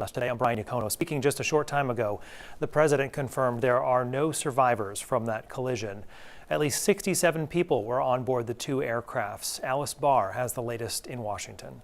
Today, I'm Brian Yacono. Speaking just a short time ago, the president confirmed there are no survivors from that collision. At least 67 people were on board the two aircrafts. Alice Barr has the latest in Washington.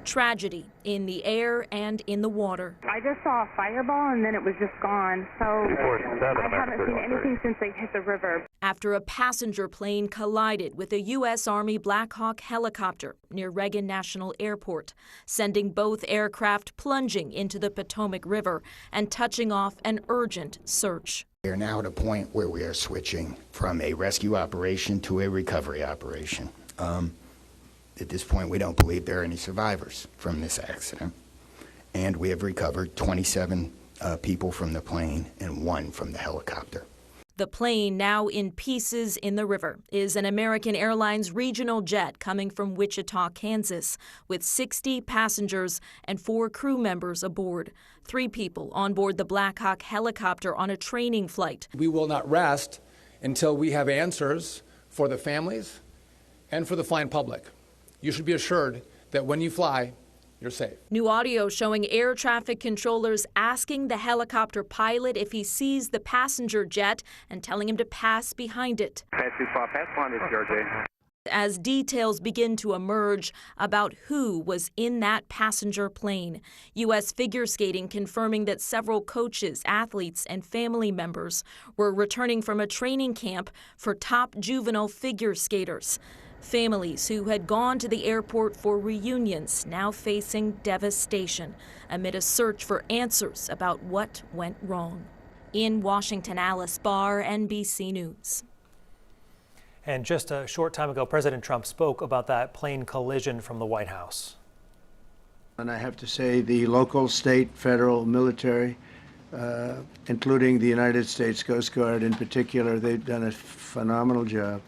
Tragedy in the air and in the water. I just saw a fireball and then it was just gone. So I haven't seen anything since they hit the river. After a passenger plane collided with a U.S. Army Black Hawk helicopter near Reagan National Airport, sending both aircraft plunging into the Potomac River and touching off an urgent search. We are now at a point where we are switching from a rescue operation to a recovery operation. At this point, we don't believe there are any survivors from this accident. And we have recovered 27 people from the plane and 1 from the helicopter. The plane, now in pieces in the river, is an American Airlines regional jet coming from Wichita, Kansas, with 60 passengers and 4 crew members aboard. 3 people on board the Black Hawk helicopter on a training flight. We will not rest until we have answers for the families and for the flying public. You should be assured that when you fly, you're safe. New audio showing air traffic controllers asking the helicopter pilot if he sees the passenger jet and telling him to pass behind it. Pass too far, pass one is Georgia. As details begin to emerge about who was in that passenger plane. U.S. figure skating confirming that several coaches, athletes, and family members were returning from a training camp for top juvenile figure skaters. Families who had gone to the airport for reunions now facing devastation amid a search for answers about what went wrong. In Washington, Alice Barr, NBC News. And just a short time ago, President Trump spoke about that plane collision from the White House. And I have to say the local, state, federal, military, including the United States Coast Guard in particular, they've done a phenomenal job.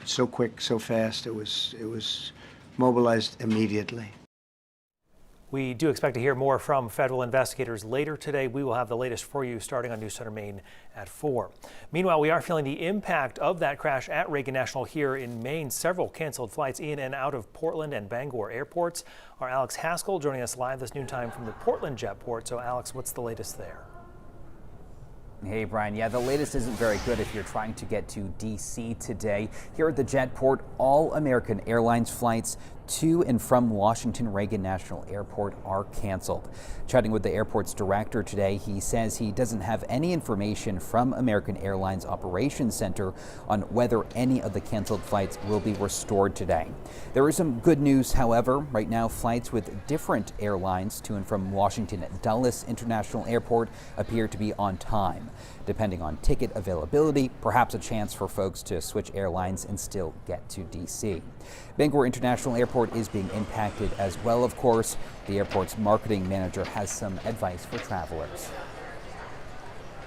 So quick, so fast, it was mobilized immediately. We do expect to hear more from federal investigators later today. We will have the latest for you starting on News Center Maine at 4. Meanwhile, we are feeling the impact of that crash at Reagan National here in Maine. Several canceled flights in and out of Portland and Bangor airports. Our Alex Haskell joining us live this noontime from the Portland Jetport. So Alex, what's the latest there? Hey, Brian. Yeah, the latest isn't very good if you're trying to get to D.C. today. Here at the Jetport, all American Airlines flights to and from Washington Reagan National Airport are canceled. Chatting with the airport's director today, he says he doesn't have any information from American Airlines Operations Center on whether any of the canceled flights will be restored today. There is some good news, however. Right now, flights with different airlines to and from Washington Dulles International Airport appear to be on time. Depending on ticket availability, perhaps a chance for folks to switch airlines and still get to D.C. Bangor International Airport is being impacted as well, of course. The airport's marketing manager has some advice for travelers.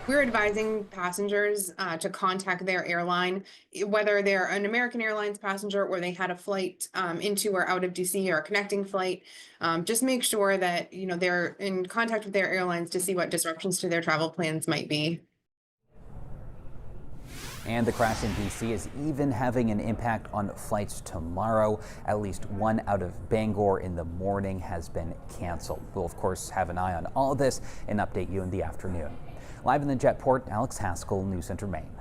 We're advising passengers to contact their airline, whether they're an American Airlines passenger or they had a flight into or out of DC or a connecting flight. Just make sure that they're in contact with their airlines to see what disruptions to their travel plans might be. And the crash in D.C. is even having an impact on flights tomorrow. At least one out of Bangor in the morning has been canceled. We'll, of course, have an eye on all of this and update you in the afternoon. Live in the Jetport, Alex Haskell, News Center Maine.